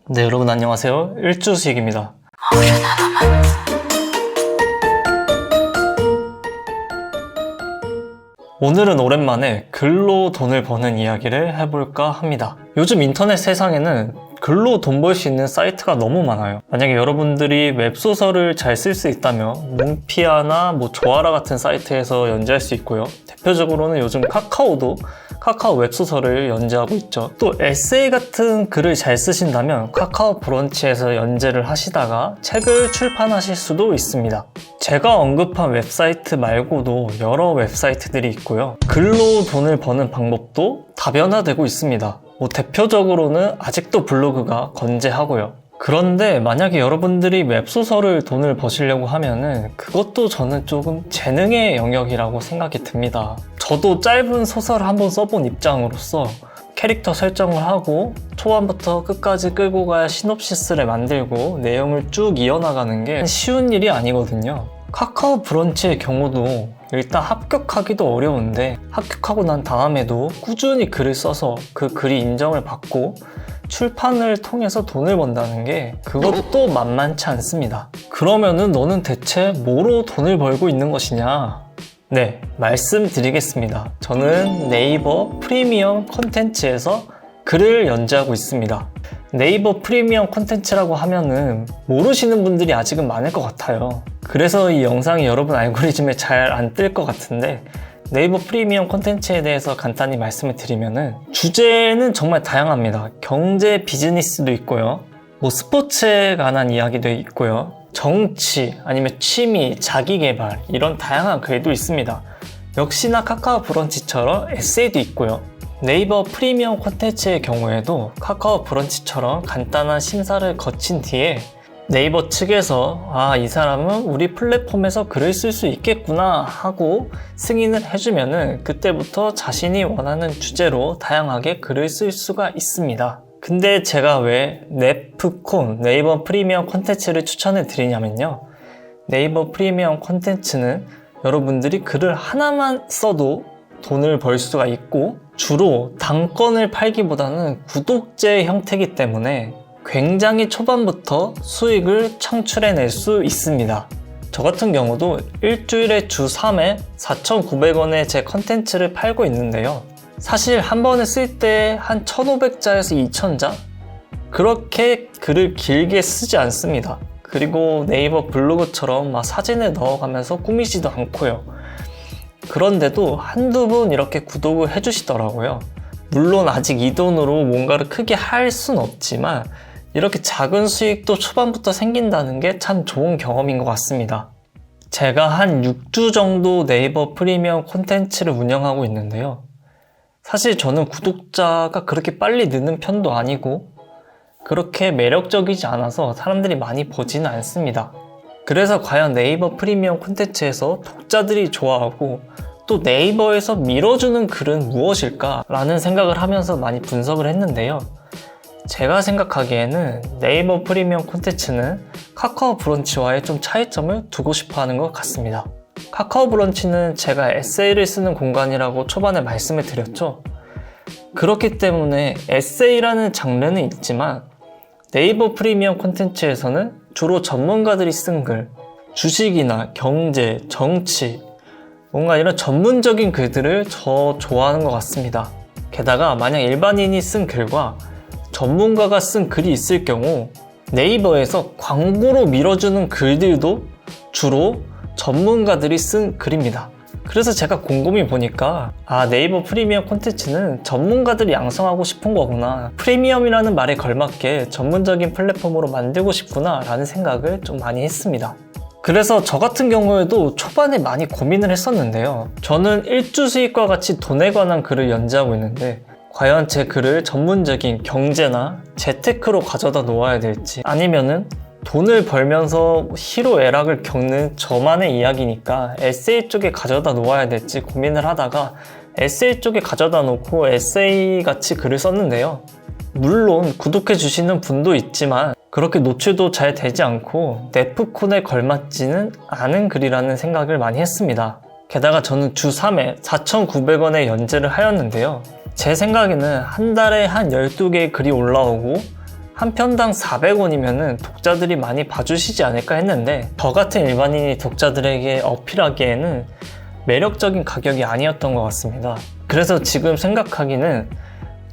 네, 여러분 안녕하세요. 일주수익입니다. 오늘은 오랜만에 글로 돈을 버는 이야기를 해볼까 합니다. 요즘 인터넷 세상에는 글로 돈 벌 수 있는 사이트가 너무 많아요. 만약에 여러분들이 웹소설을 잘 쓸 수 있다면 뭉피아나 조아라 같은 사이트에서 연재할 수 있고요. 대표적으로는 요즘 카카오도 카카오 웹소설을 연재하고 있죠. 또 에세이 같은 글을 잘 쓰신다면 카카오 브런치에서 연재를 하시다가 책을 출판하실 수도 있습니다. 제가 언급한 웹사이트 말고도 여러 웹사이트들이 있고요. 글로 돈을 버는 방법도 다변화되고 있습니다. 대표적으로는 아직도 블로그가 건재하고요. 그런데 만약에 여러분들이 웹소설을 돈을 버시려고 하면은 그것도 저는 조금 재능의 영역이라고 생각이 듭니다. 저도 짧은 소설을 한번 써본 입장으로서 캐릭터 설정을 하고 초반부터 끝까지 끌고 가야 시놉시스를 만들고 내용을 쭉 이어나가는 게 쉬운 일이 아니거든요. 카카오 브런치의 경우도 일단 합격하기도 어려운데 합격하고 난 다음에도 꾸준히 글을 써서 그 글이 인정을 받고 출판을 통해서 돈을 번다는 게 그것도 만만치 않습니다. 그러면은 너는 대체 뭐로 돈을 벌고 있는 것이냐? 네, 말씀드리겠습니다. 저는 네이버 프리미엄 콘텐츠에서 글을 연재하고 있습니다. 네이버 프리미엄 콘텐츠라고 하면은 모르시는 분들이 아직은 많을 것 같아요. 그래서 이 영상이 여러분 알고리즘에 잘 안 뜰 것 같은데 네이버 프리미엄 콘텐츠에 대해서 간단히 말씀을 드리면은 주제는 정말 다양합니다. 경제 비즈니스도 있고요. 스포츠에 관한 이야기도 있고요. 정치, 아니면 취미, 자기개발 이런 다양한 글도 있습니다. 역시나 카카오 브런치처럼 에세이도 있고요. 네이버 프리미엄 콘텐츠의 경우에도 카카오 브런치처럼 간단한 심사를 거친 뒤에 네이버 측에서 이 사람은 우리 플랫폼에서 글을 쓸 수 있겠구나 하고 승인을 해주면은 그때부터 자신이 원하는 주제로 다양하게 글을 쓸 수가 있습니다. 근데 제가 왜 네프콘, 네이버 프리미엄 콘텐츠를 추천해 드리냐면요. 네이버 프리미엄 콘텐츠는 여러분들이 글을 하나만 써도 돈을 벌 수가 있고 주로 단권을 팔기보다는 구독제 형태이기 때문에 굉장히 초반부터 수익을 창출해낼 수 있습니다. 저 같은 경우도 일주일에 주 3회 4,900원에 제 컨텐츠를 팔고 있는데요. 사실 한 번에 쓸 때 한 1,500자에서 2,000자? 그렇게 글을 길게 쓰지 않습니다. 그리고 네이버 블로그처럼 사진을 넣어가면서 꾸미지도 않고요. 그런데도 한두 분 이렇게 구독을 해주시더라고요. 물론 아직 이 돈으로 뭔가를 크게 할 순 없지만 이렇게 작은 수익도 초반부터 생긴다는 게 참 좋은 경험인 것 같습니다. 제가 한 6주 정도 네이버 프리미엄 콘텐츠를 운영하고 있는데요. 사실 저는 구독자가 그렇게 빨리 느는 편도 아니고 그렇게 매력적이지 않아서 사람들이 많이 보지는 않습니다. 그래서 과연 네이버 프리미엄 콘텐츠에서 독자들이 좋아하고 또 네이버에서 밀어주는 글은 무엇일까? 라는 생각을 하면서 많이 분석을 했는데요. 제가 생각하기에는 네이버 프리미엄 콘텐츠는 카카오 브런치와의 좀 차이점을 두고 싶어 하는 것 같습니다. 카카오 브런치는 제가 에세이를 쓰는 공간이라고 초반에 말씀을 드렸죠. 그렇기 때문에 에세이라는 장르는 있지만 네이버 프리미엄 콘텐츠에서는 주로 전문가들이 쓴 글, 주식이나 경제, 정치, 뭔가 이런 전문적인 글들을 더 좋아하는 것 같습니다. 게다가 만약 일반인이 쓴 글과 전문가가 쓴 글이 있을 경우 네이버에서 광고로 밀어주는 글들도 주로 전문가들이 쓴 글입니다. 그래서 제가 곰곰이 보니까 네이버 프리미엄 콘텐츠는 전문가들이 양성하고 싶은 거구나, 프리미엄이라는 말에 걸맞게 전문적인 플랫폼으로 만들고 싶구나 라는 생각을 좀 많이 했습니다. 그래서 저 같은 경우에도 초반에 많이 고민을 했었는데요. 저는 일주수익과 같이 돈에 관한 글을 연재하고 있는데 과연 제 글을 전문적인 경제나 재테크로 가져다 놓아야 될지 아니면은 돈을 벌면서 희로애락을 겪는 저만의 이야기니까 에세이 쪽에 가져다 놓아야 될지 고민을 하다가 에세이 쪽에 가져다 놓고 에세이 같이 글을 썼는데요. 물론 구독해 주시는 분도 있지만 그렇게 노출도 잘 되지 않고 네프콘에 걸맞지는 않은 글이라는 생각을 많이 했습니다. 게다가 저는 주 3회 4,900원에 연재를 하였는데요. 제 생각에는 한 달에 한 12개의 글이 올라오고 한 편당 400원이면은 독자들이 많이 봐주시지 않을까 했는데 저 같은 일반인이 독자들에게 어필하기에는 매력적인 가격이 아니었던 것 같습니다. 그래서 지금 생각하기는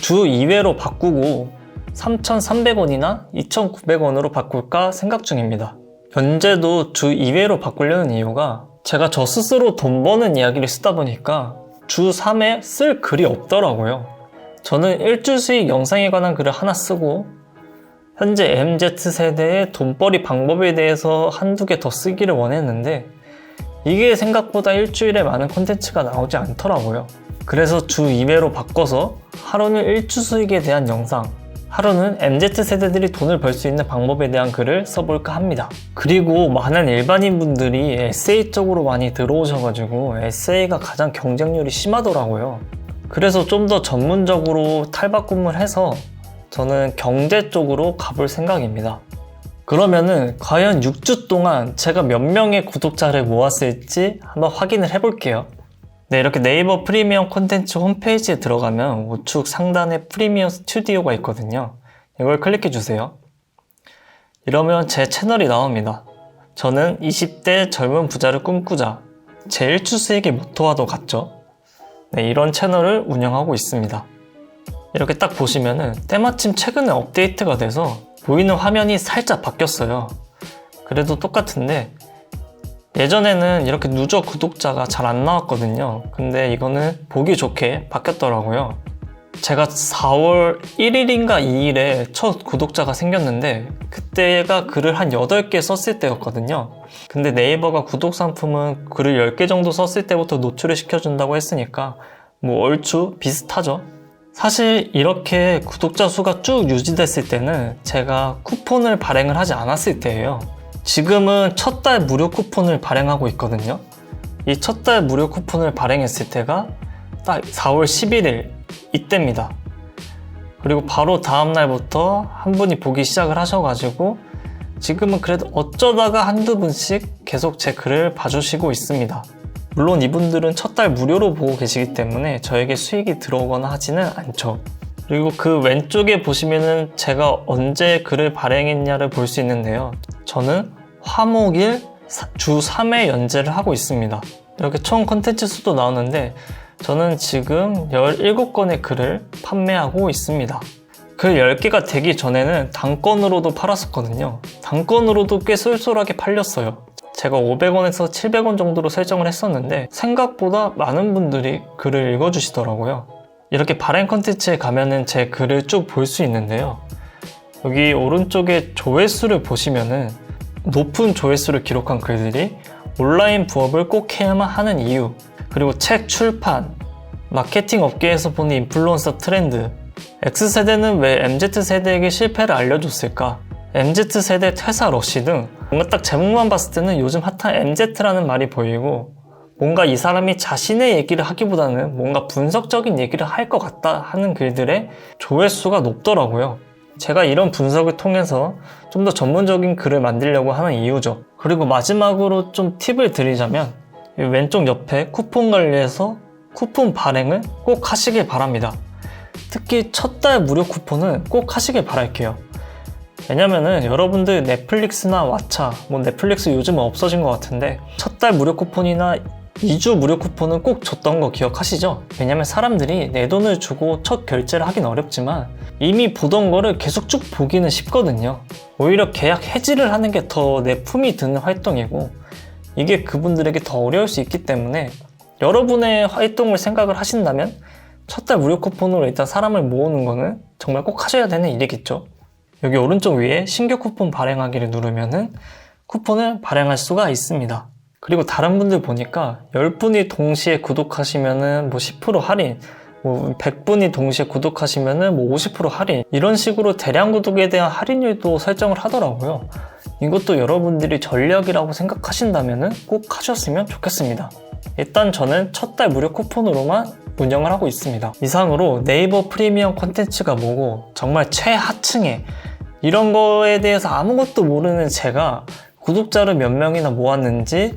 주 2회로 바꾸고 3,300원이나 2,900원으로 바꿀까 생각 중입니다. 현재도 주 2회로 바꾸려는 이유가 제가 저 스스로 돈 버는 이야기를 쓰다 보니까 주 3회 쓸 글이 없더라고요. 저는 일주 수익 영상에 관한 글을 하나 쓰고 현재 MZ세대의 돈벌이 방법에 대해서 한두 개 더 쓰기를 원했는데 이게 생각보다 일주일에 많은 콘텐츠가 나오지 않더라고요. 그래서 주 2회로 바꿔서 하루는 일주 수익에 대한 영상, 하루는 MZ세대들이 돈을 벌 수 있는 방법에 대한 글을 써볼까 합니다. 그리고 많은 일반인 분들이 에세이 쪽으로 많이 들어오셔가지고 에세이가 가장 경쟁률이 심하더라고요. 그래서 좀 더 전문적으로 탈바꿈을 해서 저는 경제 쪽으로 가볼 생각입니다. 그러면은 과연 6주 동안 제가 몇 명의 구독자를 모았을지 한번 확인을 해볼게요. 네, 이렇게 네이버 프리미엄 콘텐츠 홈페이지에 들어가면 우측 상단에 프리미엄 스튜디오가 있거든요. 이걸 클릭해 주세요. 이러면 제 채널이 나옵니다. 저는 20대 젊은 부자를 꿈꾸자. 제 일주 수익의 모토와도 같죠? 네, 이런 채널을 운영하고 있습니다. 이렇게 딱 보시면은 때마침 최근에 업데이트가 돼서 보이는 화면이 살짝 바뀌었어요. 그래도 똑같은데 예전에는 이렇게 누적 구독자가 잘 안 나왔거든요. 근데 이거는 보기 좋게 바뀌었더라고요. 제가 4월 1일인가 2일에 첫 구독자가 생겼는데 그때가 글을 한 8개 썼을 때였거든요. 근데 네이버가 구독 상품은 글을 10개 정도 썼을 때부터 노출을 시켜준다고 했으니까 뭐 얼추 비슷하죠. 사실 이렇게 구독자 수가 쭉 유지됐을 때는 제가 쿠폰을 발행을 하지 않았을 때예요. 지금은 첫 달 무료 쿠폰을 발행하고 있거든요. 이 첫 달 무료 쿠폰을 발행했을 때가 딱 4월 11일 이때입니다. 그리고 바로 다음 날부터 한 분이 보기 시작을 하셔가지고 지금은 그래도 어쩌다가 한두 분씩 계속 제 글을 봐주시고 있습니다. 물론 이분들은 첫 달 무료로 보고 계시기 때문에 저에게 수익이 들어오거나 하지는 않죠. 그리고 그 왼쪽에 보시면은 제가 언제 글을 발행했냐를 볼 수 있는데요. 저는 화목일 주 3회 연재를 하고 있습니다. 이렇게 총 콘텐츠 수도 나오는데 저는 지금 17건의 글을 판매하고 있습니다. 글 10개가 되기 전에는 단건으로도 팔았었거든요. 단건으로도 꽤 쏠쏠하게 팔렸어요. 제가 500원에서 700원 정도로 설정을 했었는데 생각보다 많은 분들이 글을 읽어주시더라고요. 이렇게 발행 콘텐츠에 가면은 제 글을 쭉 볼 수 있는데요. 여기 오른쪽에 조회수를 보시면은 높은 조회수를 기록한 글들이 온라인 부업을 꼭 해야만 하는 이유, 그리고 책 출판, 마케팅 업계에서 보는 인플루언서 트렌드, X세대는 왜 MZ세대에게 실패를 알려줬을까, MZ세대 퇴사 러시 등 뭔가 딱 제목만 봤을 때는 요즘 핫한 MZ라는 말이 보이고 뭔가 이 사람이 자신의 얘기를 하기보다는 뭔가 분석적인 얘기를 할 것 같다 하는 글들의 조회수가 높더라고요. 제가 이런 분석을 통해서 좀 더 전문적인 글을 만들려고 하는 이유죠. 그리고 마지막으로 좀 팁을 드리자면 왼쪽 옆에 쿠폰 관리에서 쿠폰 발행을 꼭 하시길 바랍니다. 특히 첫 달 무료 쿠폰은 꼭 하시길 바랄게요. 왜냐면은 여러분들 넷플릭스나 왓챠, 뭐 넷플릭스 요즘은 없어진 것 같은데 첫 달 무료 쿠폰이나 2주 무료 쿠폰은 꼭 줬던 거 기억하시죠? 왜냐면 사람들이 내 돈을 주고 첫 결제를 하긴 어렵지만 이미 보던 거를 계속 쭉 보기는 쉽거든요. 오히려 계약 해지를 하는 게 더 내 품이 드는 활동이고 이게 그분들에게 더 어려울 수 있기 때문에 여러분의 활동을 생각을 하신다면 첫 달 무료 쿠폰으로 일단 사람을 모으는 거는 정말 꼭 하셔야 되는 일이겠죠. 여기 오른쪽 위에 신규 쿠폰 발행하기를 누르면은 쿠폰을 발행할 수가 있습니다. 그리고 다른 분들 보니까 10분이 동시에 구독하시면은 뭐 10% 할인, 뭐 100분이 동시에 구독하시면은 뭐 50% 할인, 이런 식으로 대량 구독에 대한 할인율도 설정을 하더라고요. 이것도 여러분들이 전략이라고 생각하신다면은 꼭 하셨으면 좋겠습니다. 일단 저는 첫 달 무료 쿠폰으로만 운영을 하고 있습니다. 이상으로 네이버 프리미엄 콘텐츠가 뭐고 정말 최하층에 이런 거에 대해서 아무것도 모르는 제가 구독자를 몇 명이나 모았는지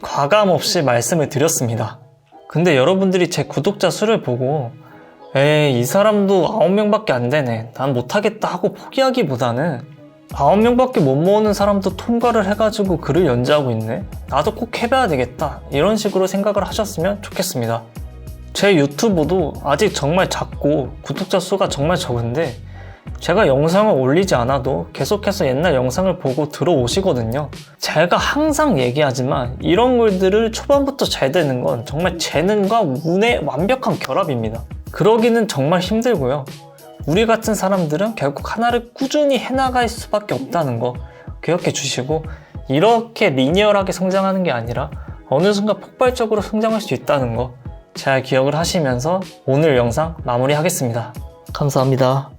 과감 없이 말씀을 드렸습니다. 근데 여러분들이 제 구독자 수를 보고 에이, 이 사람도 9명밖에 안 되네. 난 못하겠다 하고 포기하기보다는 9명밖에 못 모으는 사람도 통과를 해가지고 글을 연재하고 있네. 나도 꼭 해봐야 되겠다. 이런 식으로 생각을 하셨으면 좋겠습니다. 제 유튜브도 아직 정말 작고 구독자 수가 정말 적은데 제가 영상을 올리지 않아도 계속해서 옛날 영상을 보고 들어오시거든요. 제가 항상 얘기하지만 이런 글들을 초반부터 잘 되는 건 정말 재능과 운의 완벽한 결합입니다. 그러기는 정말 힘들고요. 우리 같은 사람들은 결국 하나를 꾸준히 해나갈 수밖에 없다는 거 기억해 주시고, 이렇게 리니어하게 성장하는 게 아니라 어느 순간 폭발적으로 성장할 수 있다는 거 잘 기억을 하시면서 오늘 영상 마무리하겠습니다. 감사합니다.